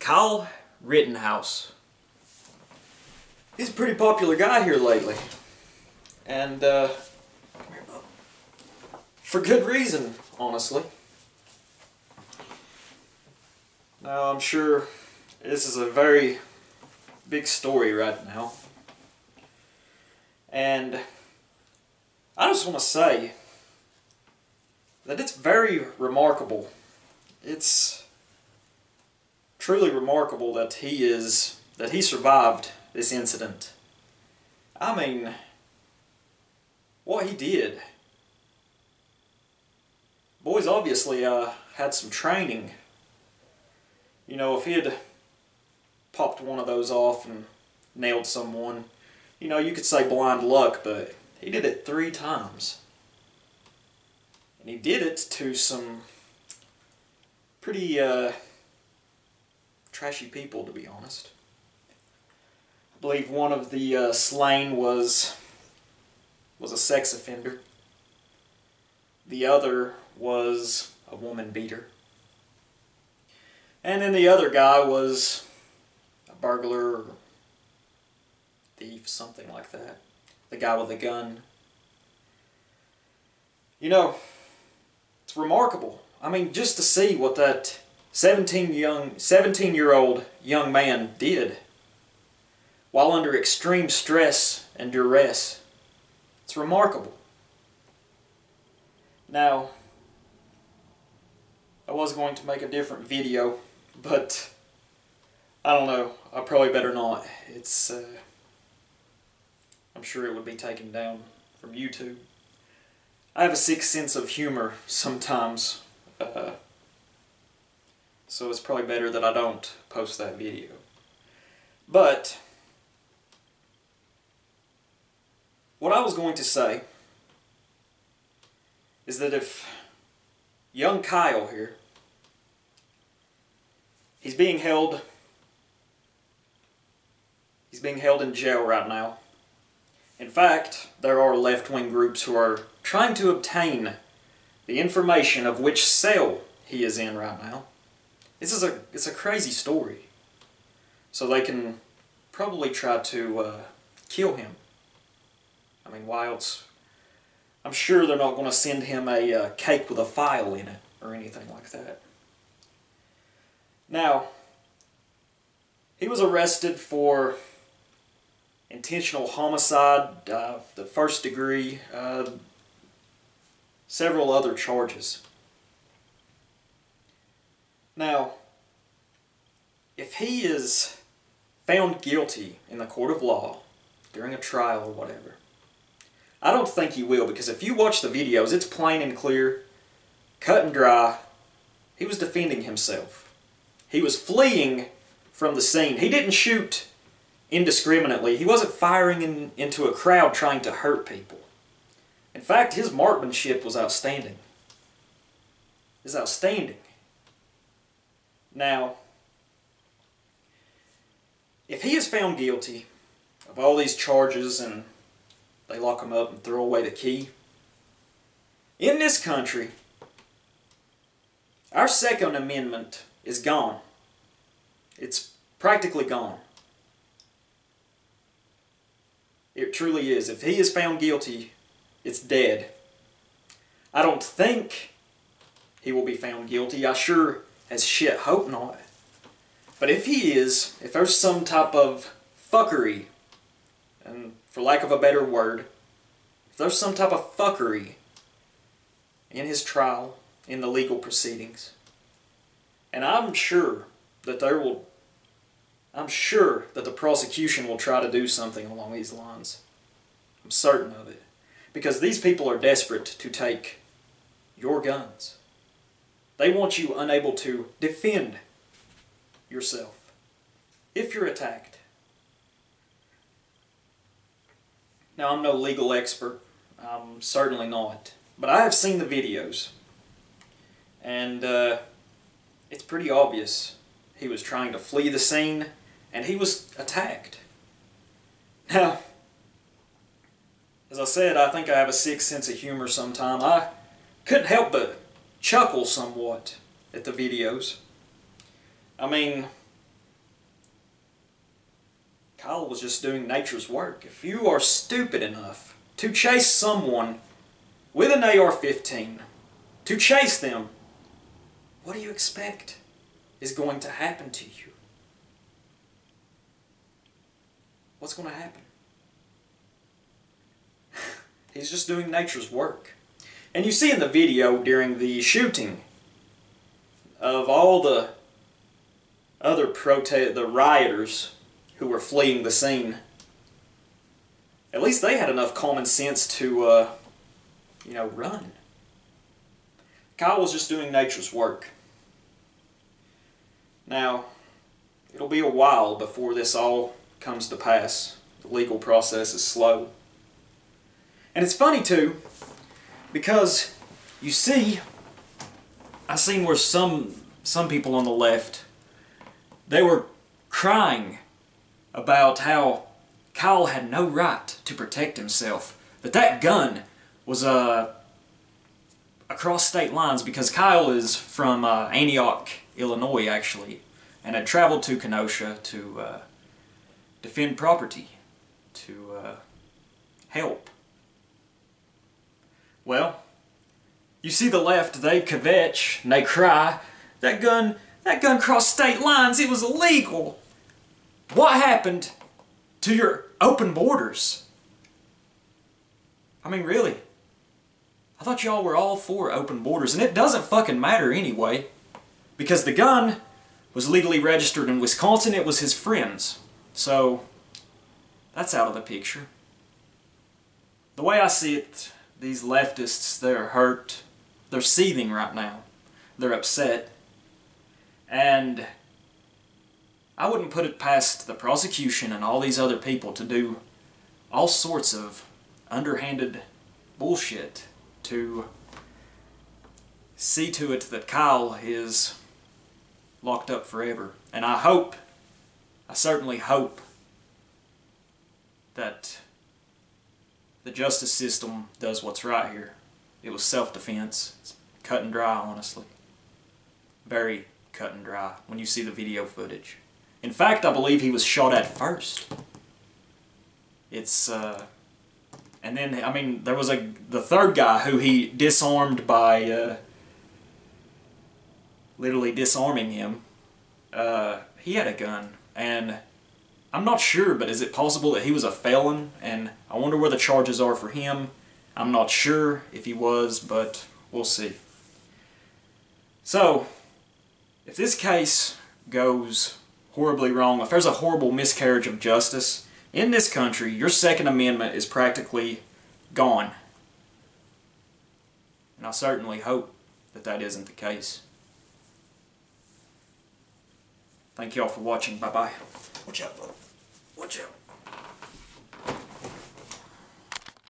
Kyle Rittenhouse. He's a pretty popular guy here lately. And, for good reason, honestly. Now, I'm sure this is a very big story right now. And I just want to say that it's very remarkable. It's truly remarkable that he survived this incident. I mean, what he did. Boy's obviously had some training. You know, if he had popped one of those off and nailed someone, you know, you could say blind luck, but he did it 3 times. And he did it to some pretty trashy people, to be honest. I believe one of the slain was a sex offender. The other was a woman beater. And then the other guy was a burglar or thief, something like that. The guy with a gun. You know, it's remarkable. I mean, just to see what that 17-year-old young man did while under extreme stress and duress. It's remarkable. Now, I was going to make a different video, but I don't know. I probably better not. It's, I'm sure it would be taken down from YouTube. I have a sick sense of humor sometimes, so it's probably better that I don't post that video. But what I was going to say is that if young Kyle here, he's being held in jail right now. In fact, there are left-wing groups who are trying to obtain the information of which cell he is in right now. It's a crazy story. So they can probably try to kill him. I mean, why else? I'm sure they're not going to send him a cake with a file in it or anything like that. Now, he was arrested for intentional homicide, the 1st degree, several other charges. Now, if he is found guilty in the court of law during a trial or whatever, I don't think he will, because if you watch the videos, it's plain and clear, cut and dry. He was defending himself. He was fleeing from the scene. He didn't shoot indiscriminately. He wasn't firing into a crowd trying to hurt people. In fact, his marksmanship was outstanding. It's outstanding. Now, if he is found guilty of all these charges and they lock him up and throw away the key, in this country, our Second Amendment is gone. It's practically gone. It truly is. If he is found guilty, it's dead. I don't think he will be found guilty. I sure as shit hope not. But if he is, if there's some type of fuckery, and for lack of a better word, if there's some type of fuckery in his trial, in the legal proceedings, and I'm sure that the prosecution will try to do something along these lines. I'm certain of it. Because these people are desperate to take your guns. They want you unable to defend yourself if you're attacked. Now, I'm no legal expert. I'm certainly not. But I have seen the videos. And it's pretty obvious he was trying to flee the scene and he was attacked. Now, as I said, I think I have a sick sense of humor sometimes. I couldn't help but chuckle somewhat at the videos. I mean, Kyle was just doing nature's work. If you are stupid enough to chase someone with an AR-15, to chase them, what do you expect is going to happen to you? What's going to happen? He's just doing nature's work. And you see in the video during the shooting of all the other the rioters who were fleeing the scene, at least they had enough common sense to, you know, run. Kyle was just doing nature's work. Now, it'll be a while before this all comes to pass. The legal process is slow. And it's funny too, because you see, I seen where some people on the left, they were crying about how Kyle had no right to protect himself. That gun was across state lines, because Kyle is from Antioch, Illinois actually, and had traveled to Kenosha to defend property, to help. Well, you see the left, they kvetch and they cry, that gun crossed state lines, it was illegal. What happened to your open borders? I mean, really? I thought y'all were all for open borders, and it doesn't fucking matter anyway, because the gun was legally registered in Wisconsin, it was his friend's. So, that's out of the picture. The way I see it, these leftists, they're hurt, they're seething right now, they're upset, and I wouldn't put it past the prosecution and all these other people to do all sorts of underhanded bullshit to see to it that Kyle is locked up forever. And I certainly hope that the justice system does what's right here. It was self-defense. It's cut and dry, honestly. Very cut and dry when you see the video footage. In fact, I believe he was shot at first. It's, and then, I mean, there was the third guy who he disarmed by, literally disarming him. He had a gun, and I'm not sure, but is it possible that he was a felon? And I wonder where the charges are for him. I'm not sure if he was, but we'll see. So, if this case goes horribly wrong, if there's a horrible miscarriage of justice in this country, your Second Amendment is practically gone. And I certainly hope that that isn't the case. Thank y'all for watching. Bye-bye. Watch out, bud. Watch out.